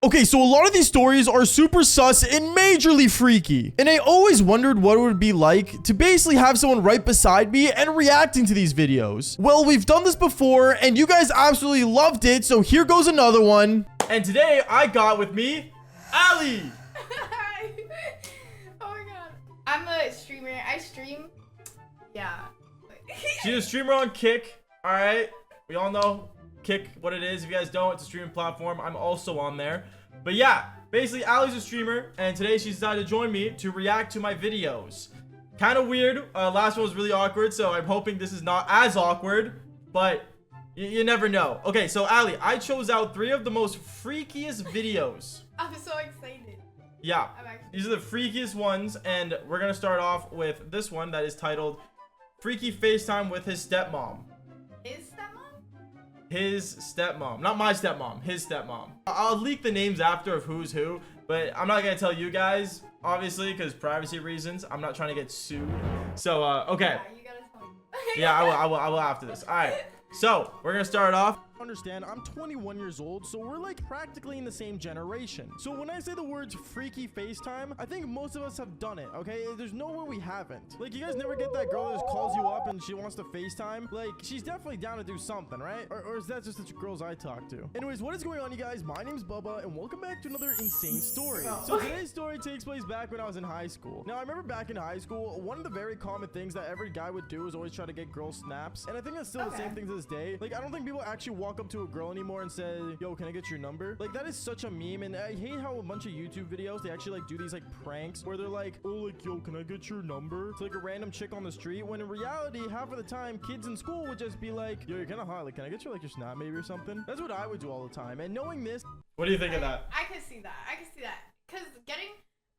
Okay, so a lot of these stories are super sus and majorly freaky. And I always wondered what it would be like to basically have someone right beside me and reacting to these videos. Well, we've done this before and you guys absolutely loved it, so here goes another one. And today I got with me, Ali. Hi. Oh my god. I'm a streamer. I stream. Yeah. She's a streamer on Kick. All right. We all know Kick, what it is. If you guys don't, it's a streaming platform. I'm also on there. But yeah, basically Ali's a streamer, and today she decided to join me to react to my videos. Kind of weird. Last one was really awkward, so I'm hoping this is not as awkward, but you never know. Okay, so Ali, I chose out 3 of the most freakiest videos. I'm so excited. Yeah, these are the freakiest ones, and we're gonna start off with this one that is titled Freaky FaceTime with his stepmom. His stepmom? His stepmom. Not my stepmom, his stepmom. I'll leak the names after of who's who, but I'm not gonna tell you guys, obviously, because privacy reasons. I'm not trying to get sued. So, okay. Yeah, you gotta tell me. Yeah, I will after this. All right. So, we're gonna start off. Understand, I'm 21 years old, so we're like practically in the same generation. So when I say the words freaky FaceTime, I think most of us have done it, okay? There's nowhere we haven't. Like, you guys never get that girl that just calls you up and she wants to FaceTime? Like, she's definitely down to do something, right? Or is that just the girls I talk to? Anyways, what is going on, you guys? My name's Bubba, and welcome back to another insane story. So today's story takes place back when I was in high school. Now, I remember back in high school, one of the very common things that every guy would do is always try to get girl snaps. And I think that's still the same thing to this day. Like, I don't think people actually walk up to a girl anymore and say, yo, can I get your number? Like, that is such a meme, and I hate how a bunch of YouTube videos, they actually like do these like pranks where they're like, oh, like, yo, can I get your number? It's like a random chick on the street, when in reality, half of the time, kids in school would just be like, yo, you're kind of hot, like, can I get you like your snap maybe or something? That's what I would do all the time. And knowing this, What do you think of that? I can see that. I can see that. Because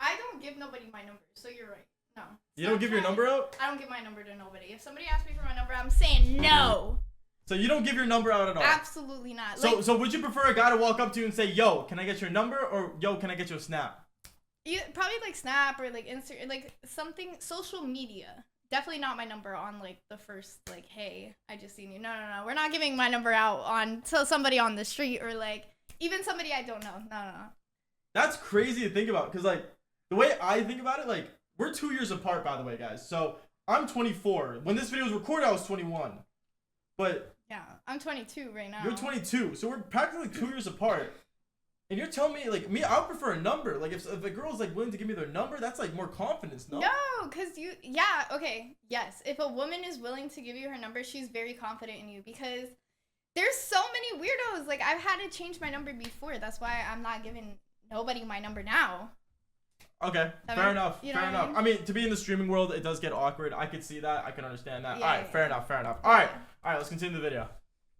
I don't give nobody my number, so you're right. No. You don't give your number out? I don't give my number to nobody. If somebody asks me for my number, I'm saying no. So you don't give your number out at all? Absolutely not. So would you prefer a guy to walk up to you and say, yo, can I get your number? Or, yo, can I get you a snap? Probably like Snap or like Instagram, like something, social media. Definitely not my number on like the first, like, hey, I just seen you. No. We're not giving my number out on to somebody on the street or like even somebody I don't know. No. That's crazy to think about, because like the way I think about it, like we're 2 years apart, by the way, guys. So I'm 24. When this video was recorded, I was 21. But yeah, I'm 22 right now. You're 22, so we're practically 2 years apart. And you're telling me, like, me, I would prefer a number. Like, if a girl's like willing to give me their number, that's like more confidence, no? No, because yes. If a woman is willing to give you her number, she's very confident in you, because there's so many weirdos. Like, I've had to change my number before. That's why I'm not giving nobody my number now. Okay, fair enough. You know fair enough. I mean? To be in the streaming world, it does get awkward. I could see that. I can understand that. Yeah, all right, fair enough. All right, let's continue the video.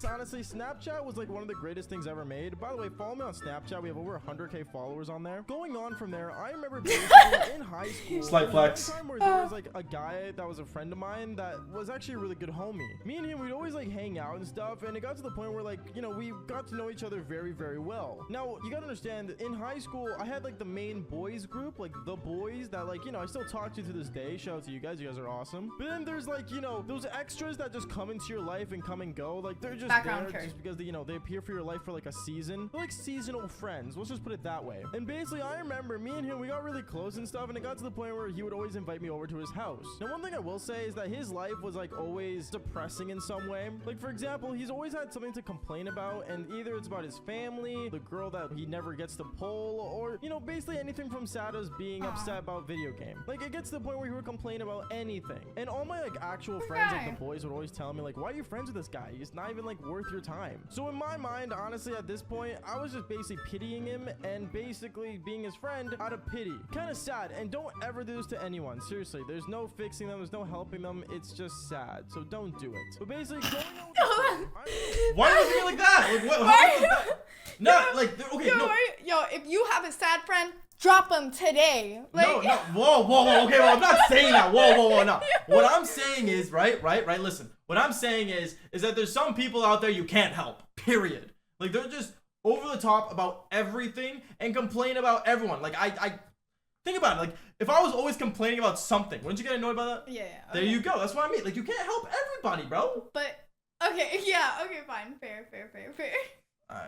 honestly, Snapchat was like one of the greatest things ever made. By the way, follow me on Snapchat. We have over 100K followers on there. Going on from there, I remember basically in high school, Slight flex. Time where there was like a guy that was a friend of mine that was actually a really good homie. Me and him, we'd always like hang out and stuff, and it got to the point where like, you know, we got to know each other very, very well. Now, you gotta understand, in high school, I had like the main boys group, like the boys that like, you know, I still talk to this day. Shout out to you guys are awesome. But then there's like, you know, those extras that just come into your life and come and go. Like, they're just Background there just because they, you know, they appear for your life for like a season. They're like seasonal friends, let's just put it that way. And basically, I remember me and him, we got really close and stuff, and it got to the point where he would always invite me over to his house. Now, one thing I will say is that his life was like always depressing in some way. Like, for example, he's always had something to complain about, and either it's about his family, the girl that he never gets to pull, or, you know, basically anything from sad as being upset about video game. Like, it gets to the point where he would complain about anything. And all my like actual friends, like the boys, would always tell me like, why are you friends with this guy? He's not even like worth your time. So in my mind, honestly, at this point, I was just basically pitying him and basically being his friend out of pity. Kind of sad, and don't ever do this to anyone. Seriously, there's no fixing them, there's no helping them. It's just sad, so don't do it. But basically, going on with why are you doing like that? Like, what? No, like, okay, yo, if you have a sad friend, drop him today. Like, no, whoa, okay, well, I'm not saying that. Whoa, no. What I'm saying is, right, listen. What I'm saying is that there's some people out there you can't help, period. Like, they're just over the top about everything and complain about everyone. Like, I think about it. Like, if I was always complaining about something, wouldn't you get annoyed by that? Yeah. Okay. There you go. That's what I mean. Like, you can't help everybody, bro. But, okay, yeah, okay, fine. Fair. All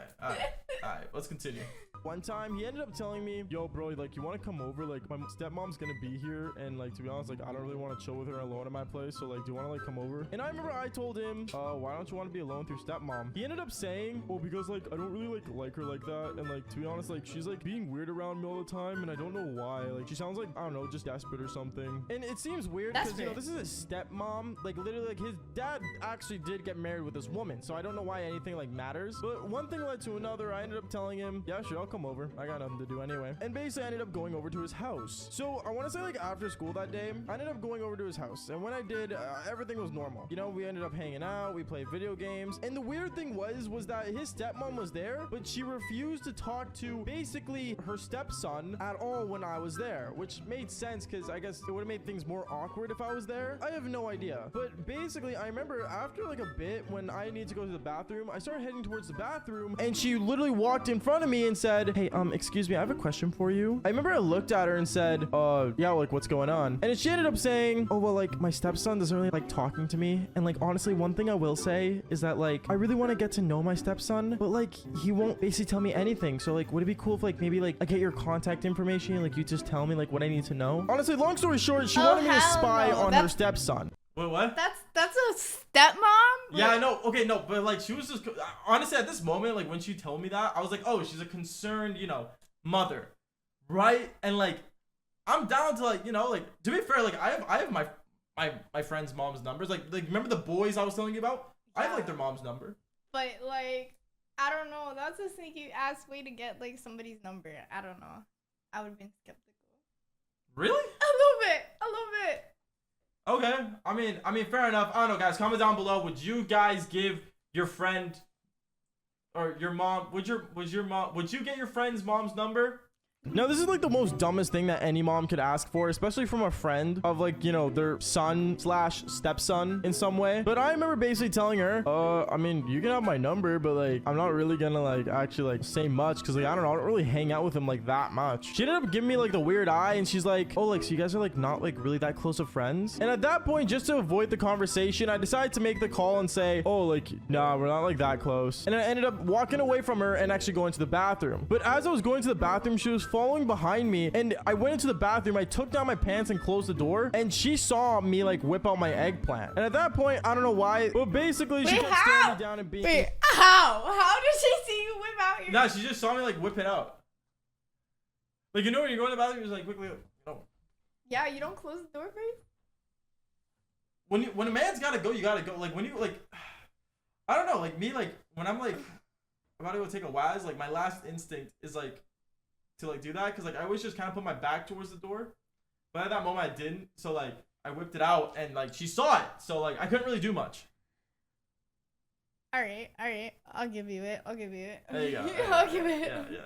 right, let's continue. One time he ended up telling me, yo bro, like you want to come over, like my stepmom's gonna be here, and like to be honest, like I don't really want to chill with her alone at my place, so like do you want to like come over? And I remember I told him, why don't you want to be alone with your stepmom? He ended up saying, well, because like I don't really like her like that, and like to be honest, like she's like being weird around me all the time, and I don't know why. Like she sounds like, I don't know, just desperate or something. And it seems weird because you know this is a stepmom, like literally like his dad actually did get married with this woman, so I don't know why anything like matters. But one thing led to another. I ended up telling him, yeah sure, I'll come over, I got nothing to do anyway. And basically I ended up going over to his house. So I want to say like after school that day, I ended up going over to his house, and when I did, everything was normal. You know, we ended up hanging out, we played video games, and the weird thing was that his stepmom was there, but she refused to talk to basically her stepson at all when I was there, which made sense because I guess it would have made things more awkward if I was there. I have no idea. But basically I remember after like a bit, when I needed to go to the bathroom, I started heading towards the bathroom, and she literally walked in front of me and said, hey, excuse me, I have a question for you. I remember I looked at her and said, yeah, like what's going on? And she ended up saying, oh well, like my stepson doesn't really like talking to me, and like honestly one thing I will say is that like I really want to get to know my stepson, but like he won't basically tell me anything. So like would it be cool if like maybe like I get your contact information and like you just tell me like what I need to know? Honestly, long story short, she wanted me to spy on her stepson. Wait, what? That's a stepmom? Yeah, I know. Okay, no, but like she was just honestly at this moment, like when she told me that, I was like, oh, she's a concerned, you know, mother, right? And like I'm down to like, you know, like to be fair, like I have my friends' mom's numbers. Like remember the boys I was telling you about? Yeah. I have like their mom's number. But like I don't know. That's a sneaky ass way to get like somebody's number. I don't know. I would have been skeptical. Really? A little bit. Okay. I mean, fair enough. I don't know, guys. Comment down below. Would you guys give your friend or your mom? Would you get your friend's mom's number? No, this is like the most dumbest thing that any mom could ask for, especially from a friend of like, you know, their son / stepson in some way. But I remember basically telling her, I mean, you can have my number, but like, I'm not really gonna like actually like say much because like, I don't know, I don't really hang out with him like that much. She ended up giving me like the weird eye, and she's like, oh, like, so you guys are like not like really that close of friends? And at that point, just to avoid the conversation, I decided to make the call and say, oh, like, nah, we're not like that close. And I ended up walking away from her and actually going to the bathroom. But as I was going to the bathroom, she was following behind me, and I went into the bathroom. I took down my pants and closed the door, and she saw me like whip out my eggplant. And at that point, I don't know why, but basically she kept standing down and being. Wait, how did she see you whip out your? Nah, she just saw me like whip it out. Like, you know, when you go in the bathroom, you're just like quickly. Oh. Yeah, you don't close the door first. When a man's gotta go, you gotta go. Like when you like, I don't know. Like me, like when I'm like about to go take a waz, like my last instinct is like to like do that, because like I always just kind of put my back towards the door, but at that moment I didn't, so like I whipped it out and like she saw it, so like I couldn't really do much. All right, I'll give you it. There you go. I'll give it. Yeah.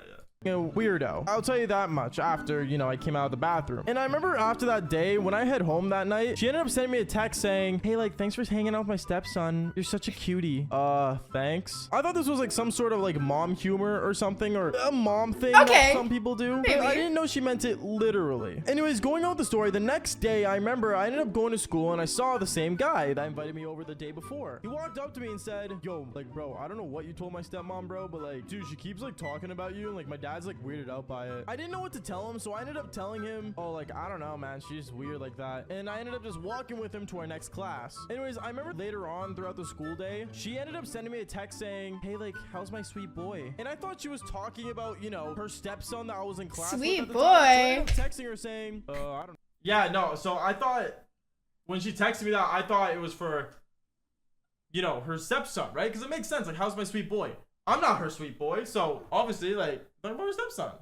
A weirdo. I'll tell you that much after, you know, I came out of the bathroom. And I remember after that day, when I head home that night, she ended up sending me a text saying, hey, like, thanks for hanging out with my stepson. You're such a cutie. Thanks. I thought this was like some sort of like mom humor or something, or a mom thing that some people do. But I didn't know she meant it literally. Anyways, going on with the story, the next day, I remember I ended up going to school and I saw the same guy that invited me over the day before. He walked up to me and said, yo, like, bro, I don't know what you told my stepmom, bro, but like, dude, she keeps like talking about you, and like my dad's like weirded out by it. I didn't know what to tell him, so I ended up telling him, oh, like, I don't know, man, she's weird like that. And I ended up just walking with him to our next class. Anyways, I remember later on throughout the school day, she ended up sending me a text saying, hey, like, how's my sweet boy? And I thought she was talking about, you know, her stepson that I was in class with at the time. So I ended up texting her saying, I don't know. Yeah, no, so I thought when she texted me that, I thought it was for, you know, her stepson, right? Because it makes sense. Like, how's my sweet boy? I'm not her sweet boy, so obviously, like her stepson.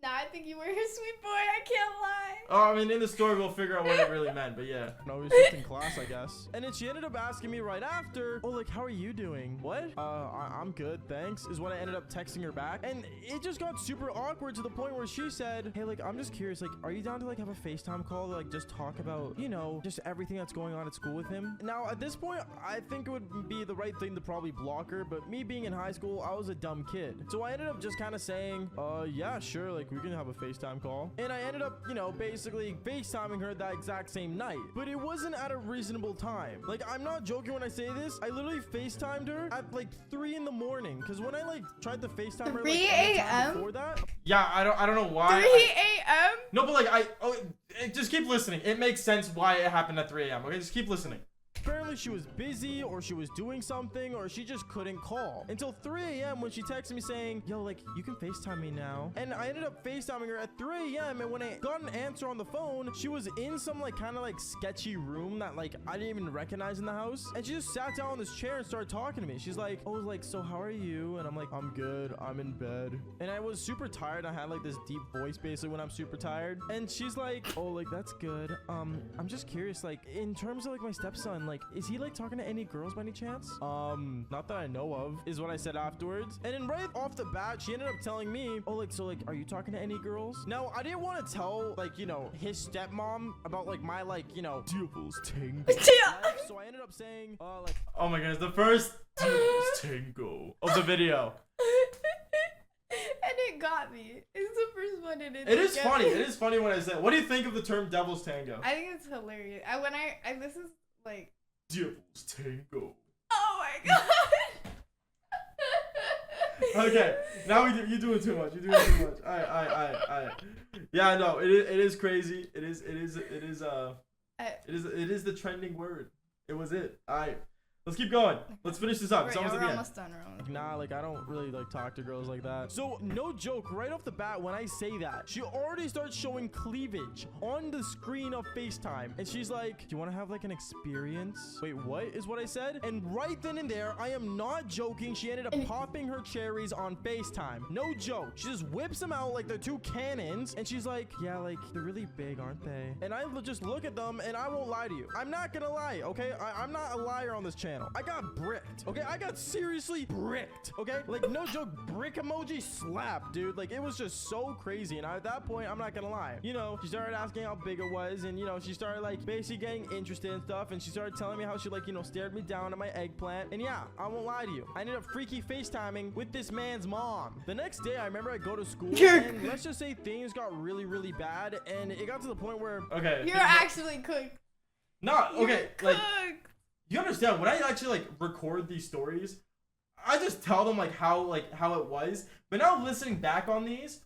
Nah, I think you were her sweet boy. I can't lie. Oh, I mean, in the story, we'll figure out what it really meant, but yeah. No, he was just in class, I guess. And then she ended up asking me right after, oh, like, how are you doing? What? I'm good, thanks, is what I ended up texting her back. And it just got super awkward to the point where she said, hey, like, I'm just curious, like, are you down to, like, have a FaceTime call to, like, just talk about, you know, just everything that's going on at school with him? Now, at this point, I think it would be the right thing to probably block her, but me being in high school, I was a dumb kid. So I ended up just kind of saying, yeah, sure, like, we can have a FaceTime call. And I ended up, you know, basically FaceTiming her that exact same night. But it wasn't at a reasonable time. Like, I'm not joking when I say this. I literally FaceTimed her at like 3 in the morning. Because when I like tried to FaceTime her 3 like any time a.m.? before that. Yeah, I don't know why. 3 a.m.? No, but like just keep listening. It makes sense why it happened at 3 a.m. Okay, just keep listening. Apparently she was busy or she was doing something or she just couldn't call until 3 a.m. when she texted me saying, yo, like, you can FaceTime me now. And I ended up FaceTiming her at 3 a.m. and when I got an answer on the phone, she was in some like kind of like sketchy room that like I didn't even recognize in the house. And she just sat down on this chair and started talking to me. She's like, oh, like, so how are you? And I'm like, I'm good. I'm in bed. And I was super tired. I had like this deep voice basically when I'm super tired. And she's like, oh, like, that's good. I'm just curious, like, in terms of like my stepson, like, is he like talking to any girls by any chance? Not that I know of, is what I said afterwards. And then right off the bat, she ended up telling me, oh, like, so like, are you talking to any girls? Now, I didn't want to tell like, you know, his stepmom about like my like, you know, Devil's Tango. So I ended up saying, like, Oh my goodness, the first Devil's Tango of the video. And it got me. It's the first one and It is funny. It is funny when I say, what do you think of the term Devil's Tango? I think it's hilarious. When I this is like Devil's Tango. oh my god. Okay, now you're doing too much. You're doing too much. Alright. Yeah, no, it is crazy. It is the trending word. It was it. Alright. Let's keep going. Let's finish this up. It's almost at the end. Nah, like, I don't really like talk to girls like that. So no joke, right off the bat when I say that, she already starts showing cleavage on the screen of FaceTime. And she's like, do you want to have like an experience? Wait, what is what I said? And right then and there, I am not joking, she ended up popping her cherries on FaceTime. No joke. She just whips them out like they're 2 cannons. And she's like, yeah, like, they're really big, aren't they? And I just look at them and I won't lie to you. I'm not gonna lie, okay? I'm not a liar on this channel. I got bricked, okay? I got seriously bricked, okay? Like, no joke, brick emoji slap, dude. Like, it was just so crazy. And at that point, I'm not gonna lie. You know, she started asking how big it was. And, you know, she started, like, basically getting interested in stuff. And she started telling me how she, like, you know, stared me down at my eggplant. And yeah, I won't lie to you. I ended up freaky FaceTiming with this man's mom. The next day, I remember I go to school. And let's just say things got really, really bad. And it got to the point where... Okay. You're actually cooked. No, okay. Like, Cooked. you understand, when I actually, like, record these stories, I just tell them, like, how it was. But now listening back on these,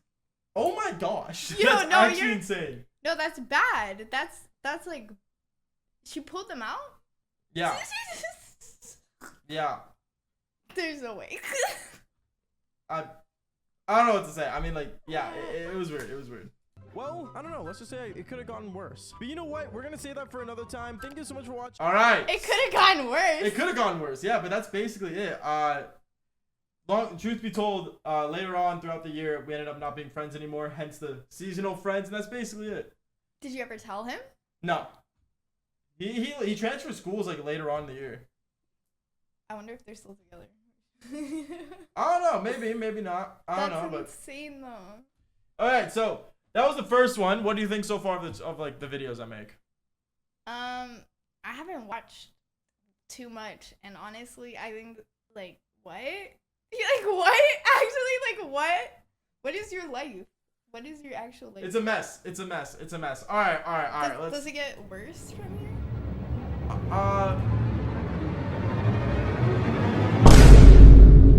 oh my gosh. That's actually insane. No, that's bad. That's like, she pulled them out? Yeah. Yeah. There's no way. I don't know what to say. I mean, like, yeah, it was weird. It was weird. Well, I don't know. Let's just say it could have gotten worse. But you know what? We're going to say that for another time. Thank you so much for watching. All right. It could have gotten worse. It could have gone worse. Yeah, but that's basically it. Truth be told, later on throughout the year, we ended up not being friends anymore. Hence the seasonal friends. And that's basically it. Did you ever tell him? No. He transferred schools like later on in the year. I wonder if they're still together. I don't know. Maybe not. I don't know. That's insane though. All right, so that was the first one. What do you think so far of like the videos I make? I haven't watched too much, and honestly, I think like what? Like what? Actually, like what? What is your life? What is your actual life? It's a mess. All right. Does it get worse from here?